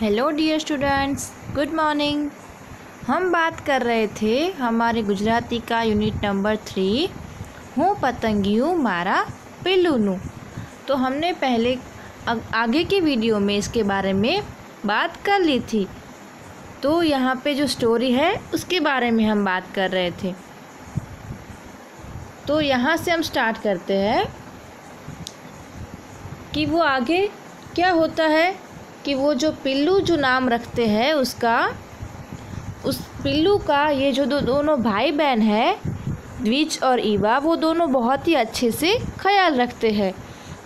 Hello dear students, good morning. हम बात कर रहे थे हमारे गुजराती का यूनिट नंबर 3 हूँ पतंगियों मारा पिल्लूनू। तो हमने पहले आगे के वीडियो में इसके बारे में बात कर ली थी। तो यहाँ पे जो स्टोरी है उसके बारे में हम बात कर रहे थे। तो यहाँ से हम स्टार्ट करते हैं कि वो आगे क्या होता है कि वो जो पिल्लू जो नाम रखते हैं उसका, उस पिल्लू का ये जो दोनों भाई बहन है द्विज और ईवा, वो दोनों बहुत ही अच्छे से ख्याल रखते हैं।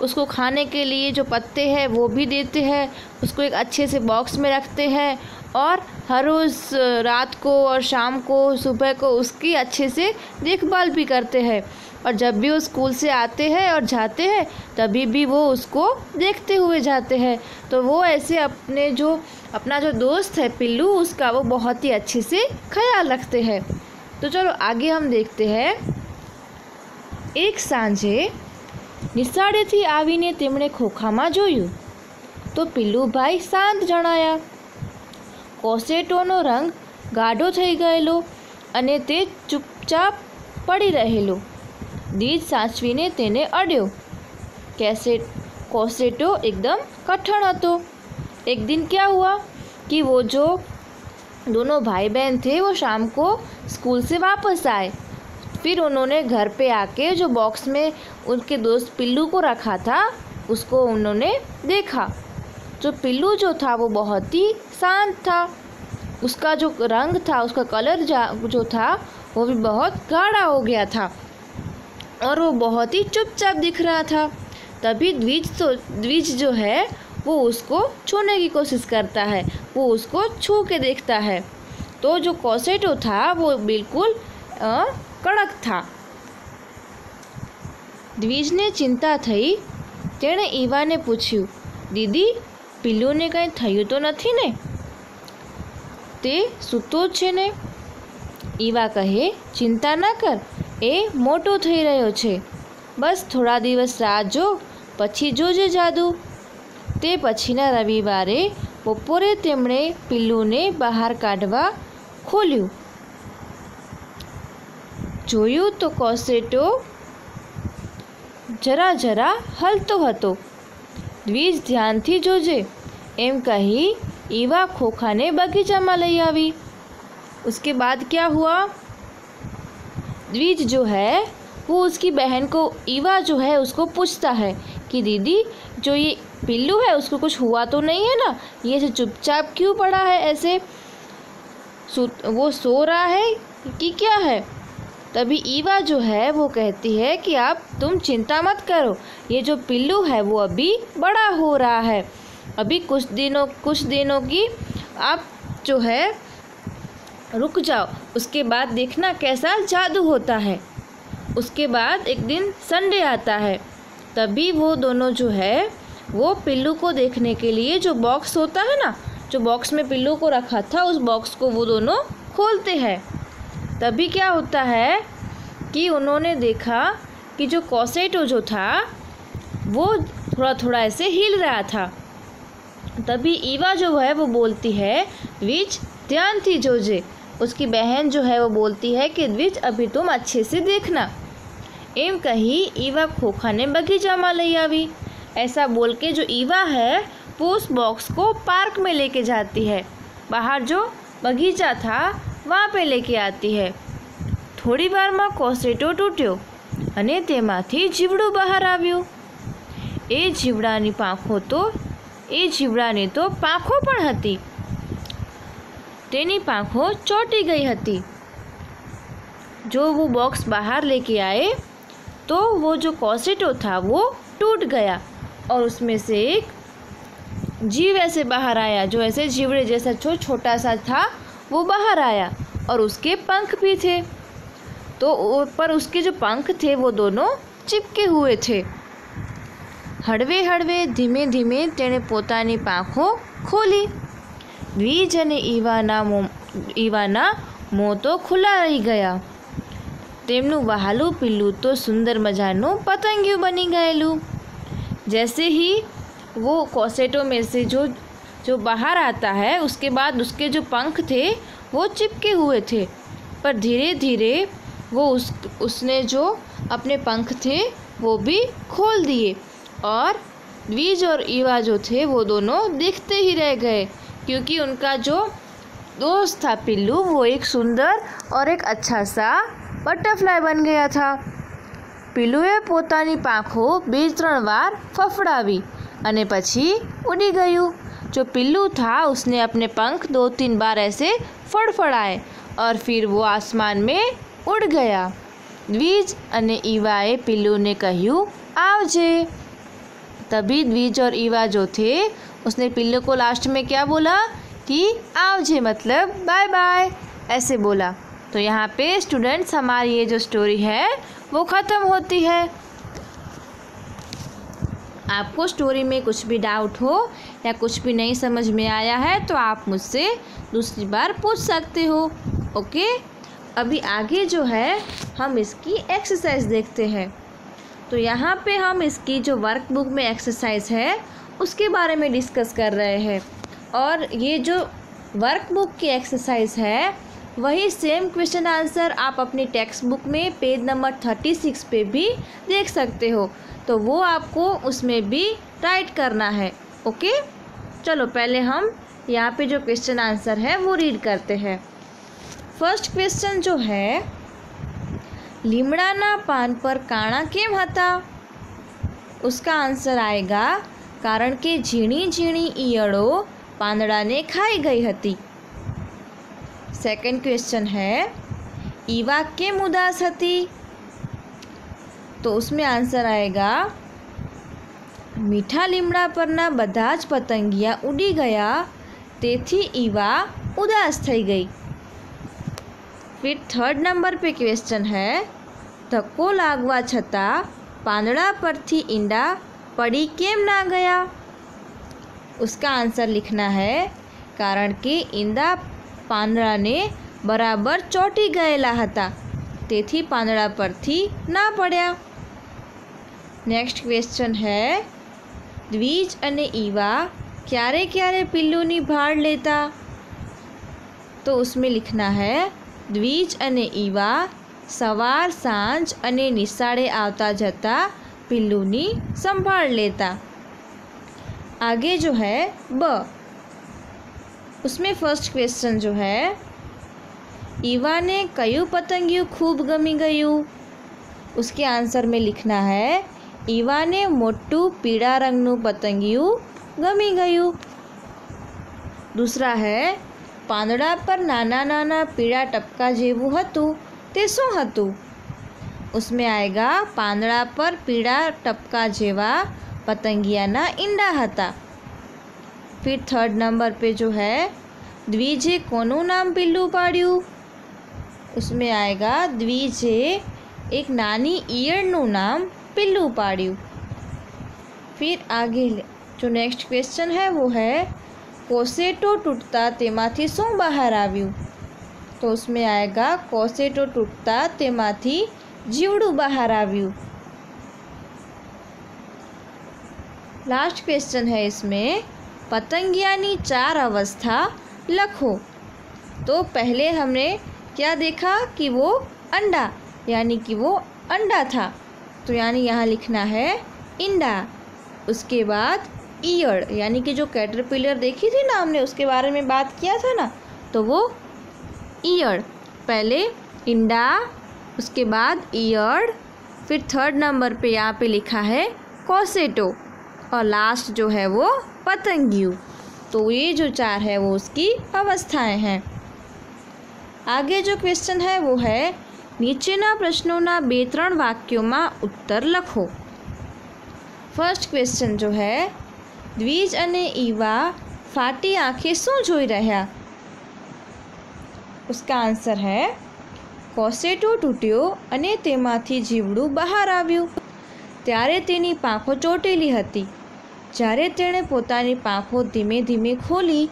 उसको खाने के लिए जो पत्ते हैं वो भी देते हैं, उसको एक अच्छे से बॉक्स में रखते हैं और हर रोज़ रात को और शाम को सुबह को उसकी अच्छे से देखभाल भी करते हैं। और जब भी वो स्कूल से आते हैं और जाते हैं तभी भी वो उसको देखते हुए जाते हैं। तो वो ऐसे अपना जो दोस्त है पिल्लू, उसका वो बहुत ही अच्छे से ख्याल रखते हैं। तो चलो आगे हम देखते हैं। एक सांझे નિશાળેથી આવીને તેમણે ખોખામાં જોયું તો પિલ્લુભાઈ શાંત જણાયા। કોસેટોનો રંગ ગાઢો થઈ ગયેલો અને તે ચૂપચાપ પડી રહેલો। દીજ સાચવીને તેને અડ્યો। કોસેટો एकदम કઠણ હતો। एक दिन क्या हुआ कि वो जो दोनों भाई बहन थे वो शाम को स्कूल से वापस आए। फिर उन्होंने घर पे आके जो बॉक्स में उनके दोस्त पिल्लू को रखा था उसको उन्होंने देखा। जो पिल्लू जो था वो बहुत ही शांत था। उसका जो रंग था, उसका कलर जो था वो भी बहुत गाढ़ा हो गया था और वो बहुत ही चुपचाप दिख रहा था। तभी द्विज जो है वो उसको छूने की कोशिश करता है, वो उसको छू के देखता है। तो जो कोसेटो था वो बिल्कुल कड़क था। द्विजने चिंता थई। तेणे ईवाने पूछ्યું, दीदी पिल्लूने કંઈ થયું તો નથી ને? તે સૂતો જ છે ને? ઈવા કહે, ચિંતા ના કર, એ મોટો થઈ રહ્યો છે, બસ થોડા દિવસ રાહ જો, પછી જોજે જાદુ। તે પછીના રવિવારે બપોરે તેમણે પિલ્લુને બહાર કાઢવા ખોલ્યું। જોયું તો કોસેટો જરા જરા હલતો હતો। દ્વિજ ધ્યાનથી જોજે એમ કહી ईवा खोखाने बगीचाમાં લઈ આવી। उसके बाद क्या हुआ, द्विज जो है वो उसकी बहन को, ईवा जो है उसको पूछता है कि दीदी जो ये पिल्लू है उसको कुछ हुआ तो नहीं है ना, ये ऐसे चुपचाप क्यों पड़ा है, ऐसे वो सो रहा है कि क्या है? तभी ईवा जो है वो कहती है कि तुम चिंता मत करो, ये जो पिल्लू है वो अभी बड़ा हो रहा है, अभी कुछ दिनों की आप जो है रुक जाओ, उसके बाद देखना कैसा जादू होता है। उसके बाद एक दिन संडे आता है, तभी वो दोनों जो है वो पिल्लू को देखने के लिए जो बॉक्स होता है ना, जो बॉक्स में पिल्लू को रखा था उस बॉक्स को वो दोनों खोलते हैं। तभी क्या होता है कि उन्होंने देखा कि जो कोसेटो जो था वो थोड़ा थोड़ा ऐसे हिल रहा था। तभी ईवा जो है वो बोलती है, द्विज ध्यान थी जोजे। उसकी बहन जो है वो बोलती है कि द्विज अभी तुम अच्छे से देखना। एम कही ईवा खोखाने बगीचाમાં લઈ આવી। ऐसा बोल के जो ईवा है वो उस बॉक्स को पार्क में लेके जाती है, बाहर जो बगीचा था वहाँ पे लेके आती है। थोड़ी वाરમાં કોસેટો તૂટ્યો અને તેમાંથી જીવડું બહાર આવ્યું। એ જીવડાની તો પાંખો પણ હતી, તેની પાંખો ચોંટી ગઈ હતી। जो वो बॉक्स बाहर लेके आए तो वो जो कोसेटो था वो टूट गया और उसमें से एक जीव ऐसे बाहर आया, जो ऐसे जीवड़े जैसा जो छोटा सा था वो बाहर आया और उसके पंख भी थे। तो पर उसके जो पंख थे वो दोनों चिपके हुए थे। हळवे हळवे धीमे धीमे तेणे पोतानी પાંખો ખોલી। દ્વિજ અને ઈવાના મોં તો ખુલ્લા રહી ગયા। તેમનું વહાલું પિલ્લું તો સુંદર મજાનું પતંગિયું બની ગયેલું। जैसे ही वो कोसेटो में से जो जो बाहर आता है उसके बाद उसके जो पंख थे वो चिपके हुए थे, पर धीरे धीरे वो उसने जो अपने पंख थे वो भी खोल दिए और द्विज और ईवा जो थे वो दोनों दिखते ही रह गए, क्योंकि उनका जो दोस्त था पिल्लू वो एक सुंदर और एक अच्छा सा बटरफ्लाई बन गया था। पिल्लूए પોતાની પાંખો 2-3 बार ફફડાવી અને પછી ઉડી ગયું। जो पिल्लू था उसने अपने पंख 2-3 बार ऐसे फड़फड़ाए और फिर वो आसमान में उड़ गया। द्विज અને ઈવાએ पिल्लू ने કહ્યું आवजे। तभी द्विज और ईवा जो थे उसने पिल्लू को लास्ट में क्या बोला कि आवजे मतलब बाय बाय ऐसे बोला। तो यहाँ पे स्टूडेंट्स हमारी ये जो स्टोरी है वो ख़त्म होती है। आपको स्टोरी में कुछ भी डाउट हो या कुछ भी नहीं समझ में आया है तो आप मुझसे दूसरी बार पूछ सकते हो। ओके, अभी आगे जो है हम इसकी एक्सरसाइज देखते हैं। तो यहाँ पे हम इसकी जो वर्कबुक में एक्सरसाइज है उसके बारे में डिस्कस कर रहे हैं, और ये जो वर्कबुक की एक्सरसाइज है वही सेम क्वेश्चन आंसर आप अपनी टेक्स्ट बुक में पेज नंबर 36 पे भी देख सकते हो, तो वो आपको उसमें भी राइट करना है। ओके, चलो पहले हम यहाँ पे जो क्वेश्चन आंसर है वो रीड करते हैं। फर्स्ट क्वेश्चन जो है, લીમડાના પાન પર કાણા કેમ હતા? उसका आंसर आएगा कारण કે ઝીણી ઝીણી ઈયળો પાંદડાને ખાઈ ગઈ હતી। सेकंड क्वेश्चन है, ईवा કેમ ઉદાસ હતી? तो उसमें आंसर आएगा मीठा લીમડા પરના બધા જ પતંગિયા ઉડી ગયા તેથી ईवा उदास થઈ ગઈ। फिर थर्ड नंबर पे क्वेश्चन है, धक्को लागवा छता પાંદડા परथी ईंडा पड़ी केम ना गया? उसका आंसर लिखना है कारण के ईंडा પાંદડાને बराबर ચોંટી ગયેલા હતા તેથી પાંદડા પરથી ના પડ્યા। नेक्स्ट क्वेश्चन है, द्विज અને ઈવા क्यारे क्यारे पिल्लूनी भाड़ लेता? तो उसमें लिखना है द्विज અને ઈવા સવાર સાંજ અને નિશાળે આવતા જતા पिल्लूनी संभाल लेता। आगे जो है ब, उसमें फर्स्ट क्वेश्चन जो है, ईवा ने कયું पतंगिયું खूब गमी गયું? उसके आंसर में लिखना है ईवा ने मोटू पीड़ा रंगનું पतंगिયું गमी गયું। दूसरा है, પાંદડા पर नाना नाना पीड़ा टपका जेवू हतुं ते शुं हतुं? उसमें आएगा પાંદડા पर पीड़ा टपका जेवा पतंगियाना ईंडा हता। फिर थर्ड नंबर पे जो है, द्विजे कोनु नाम पिल्लू पाड्યું? उसमें आएगा द्विजे एक नानी ईयળનું नाम पिल्लू पाड्યું। फिर आगे जो नेक्स्ट क्वेश्चन है वो है, कोसेटो तूटता तेमाथी શું બહાર આવ્યું? तो उसमें आएगा कोसेटो तूटता तेमाथी जीवड़ू बहार આવ્યું। लास्ट क्वेश्चन है इसमें, पतंगियानी 4 अवस्था लखो। तो पहले हमने क्या देखा कि वो अंडा यानी कि वो अंडा था, तो यानी यहाँ लिखना है इंडा। उसके बाद ईयड़ यानी कि जो कैटरपिलर देखी थी ना हमने, उसके बारे में बात किया था ना, तो वो ईयड़। पहले इंडा, उसके बाद ईयड़, फिर थर्ड नंबर पे यहाँ पे लिखा है कोसेटो, और लास्ट जो है वो पतंगियू। तो ये जो 4 है वो उसकी अवस्थाएं हैं। आगे जो क्वेश्चन है वो है, नीचेना प्रश्नोना 2-3 वाक्यों उत्तर लखो। फर्स्ट क्वेश्चन जो है, द्विज અને ઈવા फाटी आँखें શું જોઈ રહ્યા? उसका आंसर है કોસેટો તૂટ્યો અને તેમાંથી જીવડું બહાર આવ્યું। ત્યારે તેની પાંખો ચોટેલી હતી। જ્યારે તેણે પોતાની પાંખો ધીમે ધીમે ખોલી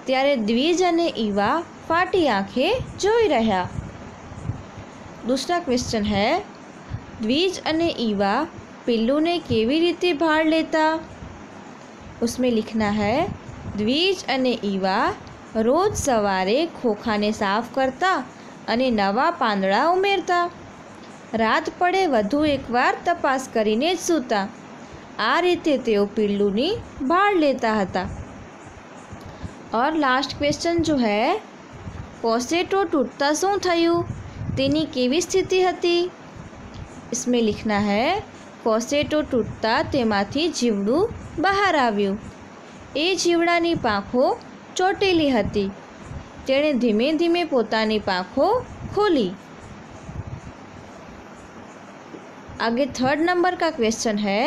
ત્યારે દ્વિજ અને ઈવા फाटी आँखें જોઈ રહ્યા। दूसरा क्वेश्चन है, द्विज અને ઈવા पिल्लू ने केवी रीते भाड़ लेता? उसमें लिखना है દ્વિજ અને ઈવા રોજ સવારે ખોખાને સાફ કરતા અને નવા પાંદડા ઉમેરતા. રાત પડે વધુ એકવાર તપાસ કરીને જ સૂતા. આ રીતે તેઓ પિલ્લુની ભાળ લેતા હતા. और लास्ट क्वेश्चन जो है, कोसेटो टूटता શું થયું, તેની કેવી સ્થિતિ હતી? इसमें लिखना है कोसेटो टूटता તેમાંથી જીવડું બહાર આવ્યું. એ જીવડાની પાંખો ચોટેલી હતી. તેણે ધીમે ધીમે પોતાની પાંખો खोली. आगे 3rd नंबर का क्वेश्चन है,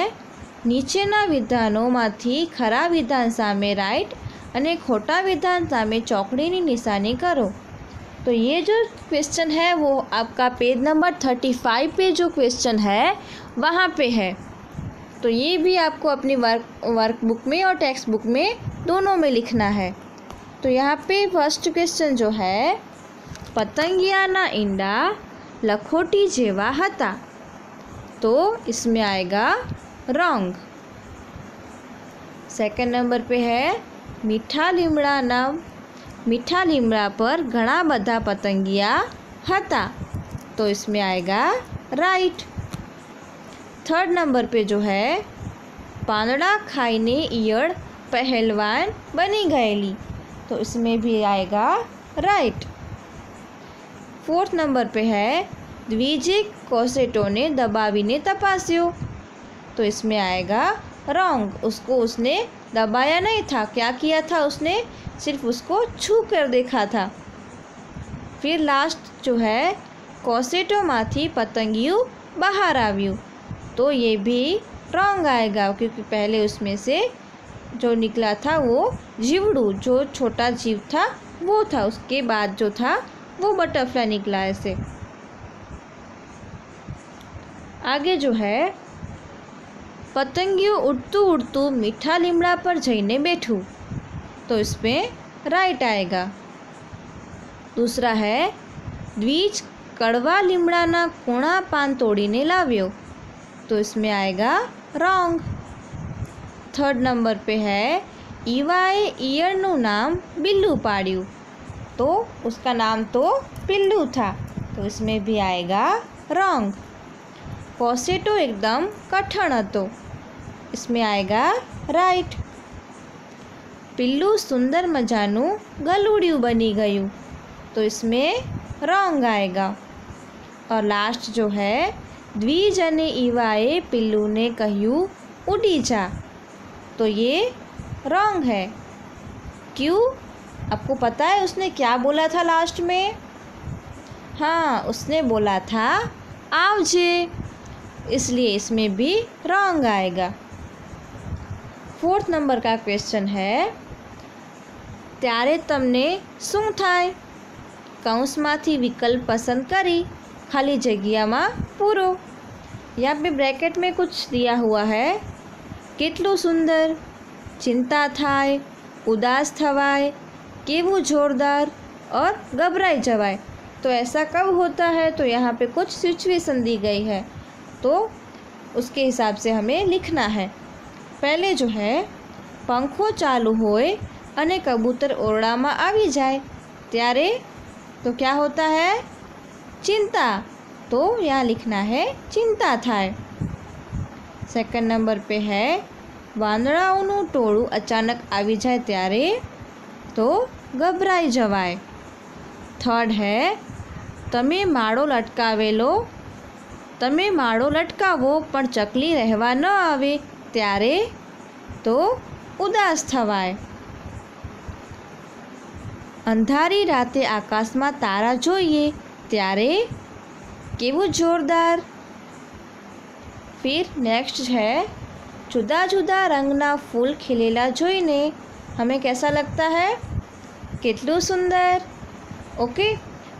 નીચેના વિધાનોમાંથી ખરા વિધાન સામે રાइट અને खोटा विधान सामे चौकड़ी निशानी करो. तो ये जो क्वेश्चन है वो आपका पेज नंबर 35 पे जो क्वेश्चन है वहाँ पे है. तो ये भी आपको अपनी वर्कबुक में और टेक्स्ट बुक में दोनों में लिखना है. तो यहाँ पे फर्स्ट क्वेश्चन जो है, पतंगियाना ईंडा लखोटी जेवा हता. तो इसमें आएगा रॉन्ग. सेकंड नंबर पे है, मीठा લીમડા पर घણા બધા पतंगिया हता. तो इसमें आएगा राइट. थर्ड नंबर पे जो है, પાંદડા ખાઈને ઈયળ પહેલવાન बनी गएली. तो इसमें भी आएगा राइट. फोर्थ नंबर पे है, द्विजे कोसेटो ने दबावीने तपास्यो. तो इसमें आएगा रॉन्ग. उसने दबाया नहीं था. क्या किया था उसने? सिर्फ उसको छू कर देखा था. फिर लास्ट जो है, कोसेटो माथी पतंगियों बाहर आव्यू. तो ये भी रॉन्ग आएगा, क्योंकि पहले उसमें से जो निकला था वो जीवड़ू, जो छोटा जीव था वो था. उसके बाद जो था वो बटरफ्लाई निकला ऐसे. आगे जो है, पतंगियों उड़तू उड़तू मीठा લીમડા पर जईने बैठू. तो इसमें राइट आएगा. दूसरा है, द्विज कड़वा લીમડાના કૂણા પાન તોડીને લાવ્યો. तो इसमें आएगा रॉन्ग. थर्ड नंबर पे है, ઈવાએ ઈયળનું नाम बिल्लू पाड्યું. तो उसका नाम तो पिल्लू था. तो इसमें भी आएगा रॉन्ग. कोसेटो एकदम कठण હતો. इसमें आएगा राइट. पिल्लू सुंदर मजाનું गलूडिયું बनी गયું. तो इसमें रॉन्ग आएगा. और लास्ट जो है, द्विज અને ઈવાએ पिल्लूने કહ્યું उड़ी जा. तो ये रॉन्ग है. क्यों? आपको पता है उसने क्या बोला था लास्ट में? हाँ, उसने बोला था आवजे. इसलिए इसमें भी रॉन्ग आएगा. फोर्थ नंबर का क्वेश्चन है, त्यारे तमने શું થાય? કૌંસમાંથી विकल्प पसंद करी खाली जगह में पूरो. यहाँ पे ब्रैकेट में कुछ दिया हुआ है. કેટલું सुंदर, चिंता थाय, उदास थवाय, केवू जोरदार और घबराई जवाय. तो ऐसा कब होता है? तो यहाँ पे कुछ सिचुएशन दी गई है, तो उसके हिसाब से हमें लिखना है. पहले जो है, पंखो चालू होए अने कबूतर ओरड़ा में आवी जाए त्यारे तो क्या होता है? चिंता. तो यहाँ लिखना है चिंता थाय. सेकंड नंबर पे है, वांदड़ाओनुं टोळुं अचानक आवी जाए त्यारे तो घबराई जवाय. थर्ड है, तमे माळो लटकावो पण चकली रहवा न आवे त्यारे तो उदास थवाय. अंधारी राते आकाश में तारा जोईए त्यारे केवू जोरदार. फिर नेक्स्ट है, जुदा जुदा रंगना फूल खिलेला जोईने हमें कैसा लगता है? कितलू सुंदर. ओके.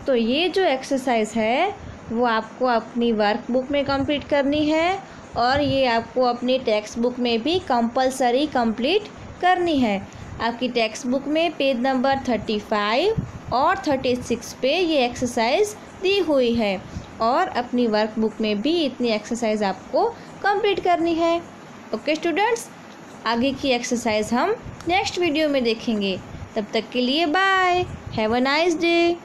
तो ये जो एक्सरसाइज है वो आपको अपनी वर्कबुक में कंप्लीट करनी है, और ये आपको अपनी टेक्स्ट बुक में भी कंपलसरी कंप्लीट करनी है. आपकी टेक्स्ट बुक में पेज नंबर 35 और 36 पे ये एक्सरसाइज दी हुई है, और अपनी वर्कबुक में भी इतनी एक्सरसाइज आपको कंप्लीट करनी है. ओके स्टूडेंट्स, आगे की एक्सरसाइज हम नेक्स्ट वीडियो में देखेंगे। तब तक के लिए bye, have a nice day.